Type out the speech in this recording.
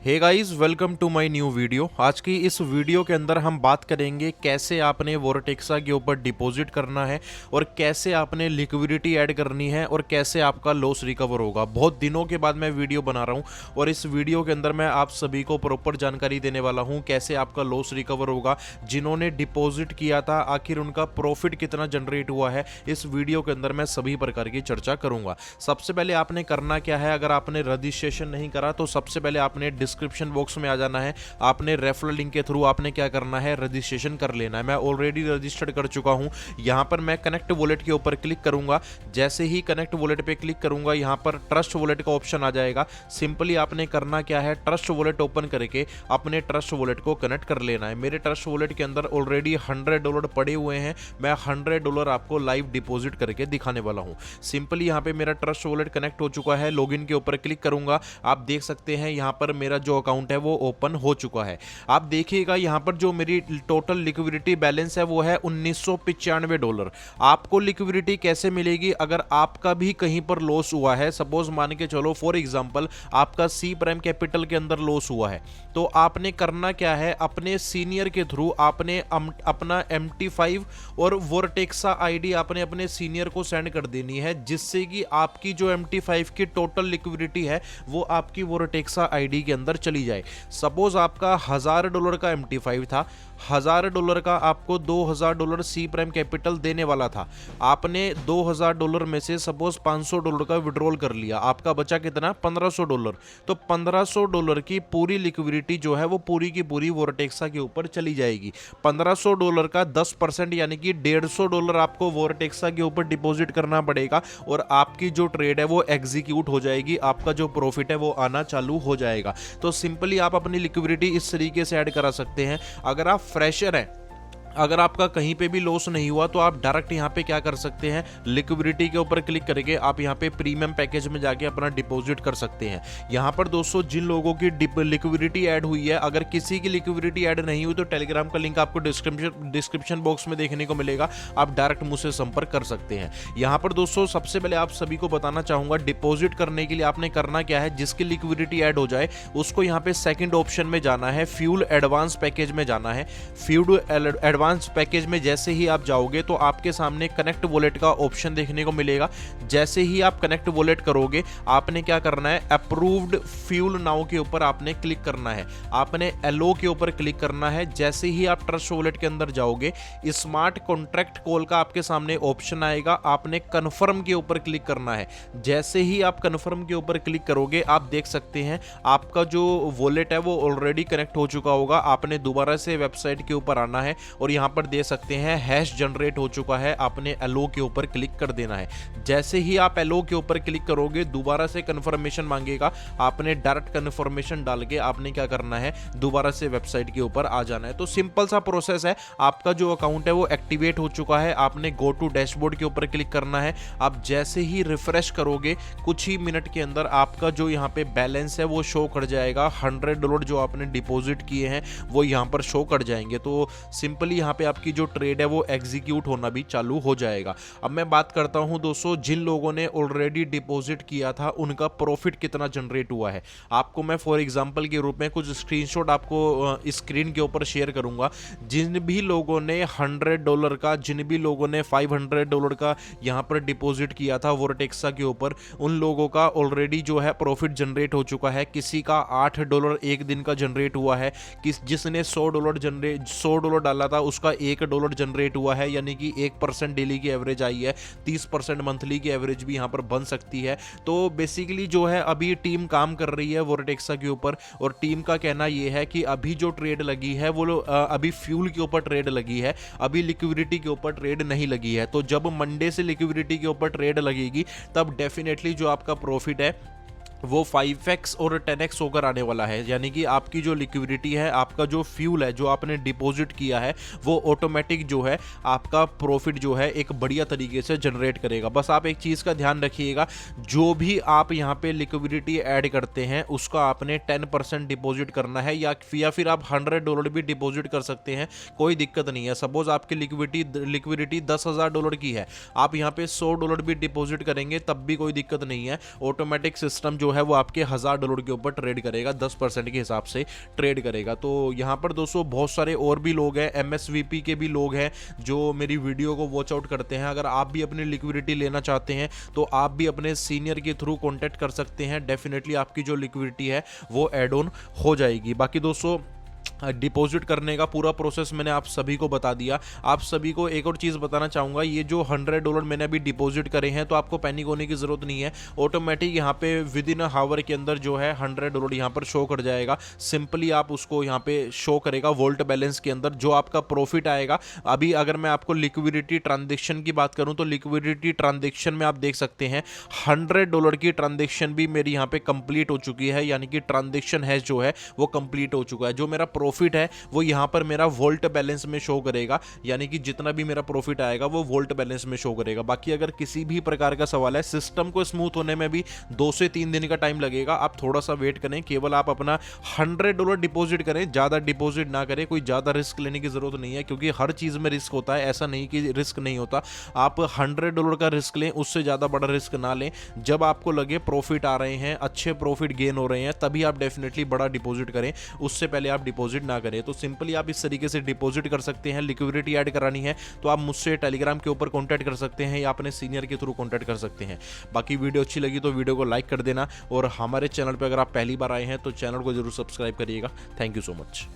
Hey guys, welcome to my new video. आज की इस वीडियो के अंदर हम बात करेंगे कैसे आपने वोरटेक्सा के ऊपर डिपॉजिट करना है और कैसे आपने लिक्विडिटी ऐड करनी है और कैसे आपका लॉस रिकवर होगा। बहुत दिनों के बाद मैं वीडियो बना रहा हूं और इस वीडियो के अंदर मैं आप सभी को प्रॉपर जानकारी देने वाला हूं कैसे आपका लॉस रिकवर होगा। जिन्होंने डिपॉजिट किया था आखिर उनका प्रॉफिट कितना जनरेट हुआ है, इस वीडियो के अंदर मैं सभी प्रकार की चर्चा करूंगा। सबसे पहले आपने करना क्या है, अगर आपने रजिस्ट्रेशन नहीं करा तो सबसे पहले आपने डिस्क्रिप्शन बॉक्स में आ जाना है। आपने रेफरल लिंक के थ्रू आपने क्या करना है, रजिस्ट्रेशन कर लेना है। मैं ऑलरेडी रजिस्टर्ड कर चुका हूं। यहां पर मैं कनेक्ट वॉलेट के ऊपर क्लिक करूंगा। जैसे ही कनेक्ट वॉलेट पे क्लिक करूंगा यहां पर ट्रस्ट वॉलेट का ऑप्शन आ जाएगा। सिंपली आपने करना क्या है, ट्रस्ट वॉलेट ओपन करके अपने ट्रस्ट वॉलेट को कनेक्ट कर लेना है। मेरे ट्रस्ट वॉलेट के अंदर ऑलरेडी $100 पड़े हुए हैं। मैं $100 आपको लाइव डिपॉजिट करके दिखाने वाला हूं। सिंपली यहां पे मेरा ट्रस्ट वॉलेट कनेक्ट हो चुका है। लॉगिन के ऊपर क्लिक करूंगा। आप देख सकते हैं यहां पर मेरा जो अकाउंट है वो ओपन हो चुका है। आप देखिएगा यहां पर जो मेरी टोटल लिक्विडिटी बैलेंस है वो है $1995। आपको लिक्विडिटी कैसे मिलेगी अगर आपका भी कहीं पर लॉस हुआ है। सपोज मान के चलो फॉर एग्जांपल आपका सी प्राइम कैपिटल के अंदर लॉस हुआ है, तो आपने करना क्या है, अपने सीनियर के थ्रू आपने अपना MT5 और वोरटेक्सा आईडी आपने अपने सीनियर को सेंड कर देनी है, जिससे कि आपकी जो MT5 की टोटल लिक्विडिटी है वो आपकी वोरटेक्सा आईडी के अंदर चली जाए। सपोज आपका $1000 का MT5 था, $1000 का आपको $2000 सी प्राइम कैपिटल देने वाला था। आपने $2000 में से सपोज $500 का विड्रॉल कर लिया, आपका बचा कितना, $1500। तो $1500 की पूरी लिक्विडिटी जो है वो पूरी की पूरी वोरटेक्सा के ऊपर चली जाएगी। $1500 का 10% यानी कि $150 आपको वोरटेक्सा के ऊपर डिपॉजिट करना पड़ेगा और आपकी जो ट्रेड है वो एग्जीक्यूट हो जाएगी। आपका जो प्रॉफिट है वो आना चालू हो जाएगा। तो सिंपली आप अपनी लिक्विडिटी इस तरीके से ऐड करा सकते हैं। अगर आप फ्रेशर हैं, अगर आपका कहीं पे भी लॉस नहीं हुआ तो आप डायरेक्ट यहाँ पे क्या कर सकते हैं, लिक्विडिटी के ऊपर क्लिक करके आप यहाँ पे प्रीमियम पैकेज में जाके अपना डिपॉजिट कर सकते हैं। यहाँ पर दोस्तों जिन लोगों की लिक्विडिटी ऐड हुई है, अगर किसी की लिक्विडिटी ऐड नहीं हुई तो टेलीग्राम का लिंक आपको डिस्क्रिप्शन बॉक्स में देखने को मिलेगा। आप डायरेक्ट मुझसे संपर्क कर सकते हैं। यहाँ पर दोस्तों सबसे पहले आप सभी को बताना चाहूंगा, डिपॉजिट करने के लिए आपने करना क्या है, जिसकी लिक्विडिटी ऐड हो जाए उसको यहाँ पे सेकंड ऑप्शन में जाना है, फ्यूल एडवांस पैकेज में जाना है। फ्यूल एडवांस पैकेज में जैसे ही आप जाओगे तो आपके सामने कनेक्ट वॉलेट का ऑप्शन देखने को मिलेगा। जैसे ही आप कनेक्ट वॉलेट करोगे आपने क्या करना है, अप्रूव्ड फ्यूल नाउ के ऊपर आपने क्लिक करना है, आपने एलो के ऊपर क्लिक करना है। जैसे ही आप ट्रस्ट वॉलेट के अंदर जाओगे स्मार्ट कॉन्ट्रैक्ट कॉल का आपके सामने ऑप्शन आएगा, आपने कन्फर्म के ऊपर क्लिक करना है। जैसे ही आप कन्फर्म के ऊपर क्लिक करोगे आप देख सकते हैं आपका जो वॉलेट है वो ऑलरेडी कनेक्ट हो चुका होगा। आपने दोबारा से वेबसाइट के ऊपर आना है और यहां पर दे सकते हैं हैश जनरेट हो चुका है, आपने एलो के ऊपर क्लिक कर देना है। जैसे ही आप एलो के ऊपर क्लिक करोगे दोबारा से कंफर्मेशन मांगेगा, आपने डायरेक्ट कंफर्मेशन डाल के आपने क्या करना है, दोबारा से वेबसाइट के ऊपर आ जाना है। तो सिंपल सा प्रोसेस है। आपका जो अकाउंट है वो एक्टिवेट हो चुका है, आपने गो टू डैशबोर्ड के ऊपर क्लिक करना है। आप जैसे ही रिफ्रेश करोगे कुछ ही मिनट के अंदर आपका जो यहाँ पे बैलेंस है वो शो कर जाएगा। $100 जो आपने डिपॉजिट किए हैं वो यहाँ पर शो कर जाएंगे। तो सिंपली यहाँ पे आपकी जो ट्रेड है वो एग्जीक्यूट होना भी चालू हो जाएगा। अब मैं बात करता हूं दोस्तों, जिन लोगों ने ऑलरेडी डिपॉजिट किया था उनका प्रॉफिट कितना जनरेट हुआ है। आपको मैं फॉर एग्जांपल के रूप में कुछ स्क्रीनशॉट आपको स्क्रीन के ऊपर शेयर करूंगा। जिन भी लोगों ने $100 का, जिन भी लोगों ने $500 का यहां पर डिपॉजिट किया था वोरटेक्सा के ऊपर, उन लोगों का ऑलरेडी जो है प्रॉफिट जनरेट हो चुका है। किसी का $8 एक दिन का जनरेट हुआ है, जिसने $100 डाला था उसका $1 जनरेट हुआ है, यानी कि 1% डेली की एवरेज आई है। 30% मंथली की एवरेज भी यहां पर बन सकती है। तो बेसिकली जो है अभी टीम काम कर रही है वोरटेक्सा के ऊपर और टीम का कहना यह है कि अभी जो ट्रेड लगी है वो अभी फ्यूल के ऊपर ट्रेड लगी है, अभी लिक्विडिटी के ऊपर ट्रेड नहीं लगी है। तो जब मंडे से लिक्विडिटी के ऊपर ट्रेड लगेगी तब डेफिनेटली जो आपका प्रॉफिट है वो 5x और 10x होकर आने वाला है। यानी कि आपकी जो लिक्विडिटी है, आपका जो फ्यूल है जो आपने डिपॉजिट किया है वो ऑटोमेटिक जो है आपका प्रॉफिट जो है एक बढ़िया तरीके से जनरेट करेगा। बस आप एक चीज़ का ध्यान रखिएगा, जो भी आप यहाँ पे लिक्विडिटी ऐड करते हैं उसका आपने 10% डिपॉजिट करना है, या फिर आप $100 भी डिपॉजिट कर सकते हैं, कोई दिक्कत नहीं है। सपोज आपकी लिक्विडिटी $10,000 की है, आप यहाँ पे $100 भी डिपॉजिट करेंगे तब भी कोई दिक्कत नहीं है। ऑटोमेटिक सिस्टम जो है वो आपके $1000 के ऊपर ट्रेड करेगा, 10% के हिसाब से ट्रेड करेगा। तो यहाँ पर दोस्तों बहुत सारे और भी लोग हैं, MSVP के भी लोग हैं जो मेरी वीडियो को वॉच आउट करते हैं। अगर आप भी अपनी लिक्विडिटी लेना चाहते हैं तो आप भी अपने सीनियर के थ्रू कॉन्टैक्ट कर सकते हैं। डेफिनेटली आपकी जो लिक्विडिटी है वो एड ऑन हो जाएगी। बाकी दोस्तों डिपॉजिट करने का पूरा प्रोसेस मैंने आप सभी को बता दिया। आप सभी को एक और चीज़ बताना चाहूँगा, ये जो $100 मैंने अभी डिपॉजिट करे हैं तो आपको पैनिक होने की ज़रूरत नहीं है। ऑटोमेटिक यहाँ पे विद इन हावर के अंदर जो है $100 यहाँ पर शो कर जाएगा। सिंपली आप उसको यहाँ पे शो करेगा वॉल्ट बैलेंस के अंदर जो आपका प्रॉफिट आएगा। अभी अगर मैं आपको लिक्विडिटी ट्रांजेक्शन की बात करूँ तो लिक्विडिटी ट्रांजेक्शन में आप देख सकते हैं $100 की ट्रांजेक्शन भी मेरी यहाँ पे कंप्लीट हो चुकी है, यानी कि ट्रांजेक्शन है जो है वो कंप्लीट हो चुका है। जो मेरा प्रॉफिट है वो यहां पर मेरा वोल्ट बैलेंस में शो करेगा, यानी कि जितना भी मेरा प्रॉफिट आएगा वो वोल्ट बैलेंस में शो करेगा। बाकी अगर किसी भी प्रकार का सवाल है, सिस्टम को स्मूथ होने में भी 2 से 3 दिन का टाइम लगेगा। आप थोड़ा सा वेट करें, केवल आप अपना $100 डिपॉजिट करें, ज्यादा डिपॉजिट ना करें। कोई ज्यादा रिस्क लेने की जरूरत नहीं है क्योंकि हर चीज में रिस्क होता है, ऐसा नहीं कि रिस्क नहीं होता। आप $100 का रिस्क लें, उससे ज्यादा बड़ा रिस्क ना लें। जब आपको लगे प्रॉफिट आ रहे हैं, अच्छे प्रॉफिट गेन हो रहे हैं, तभी आप डेफिनेटली बड़ा डिपॉजिट करें, उससे पहले आप डिपॉजिट ना करें। तो सिंपली आप इस तरीके से डिपॉजिट कर सकते हैं। लिक्विडिटी ऐड करानी है तो आप मुझसे टेलीग्राम के ऊपर कांटेक्ट कर सकते हैं या अपने सीनियर के थ्रू कांटेक्ट कर सकते हैं। बाकी वीडियो अच्छी लगी तो वीडियो को लाइक कर देना और हमारे चैनल पर अगर आप पहली बार आए हैं तो चैनल को जरूर सब्सक्राइब करिएगा। Thank you so much.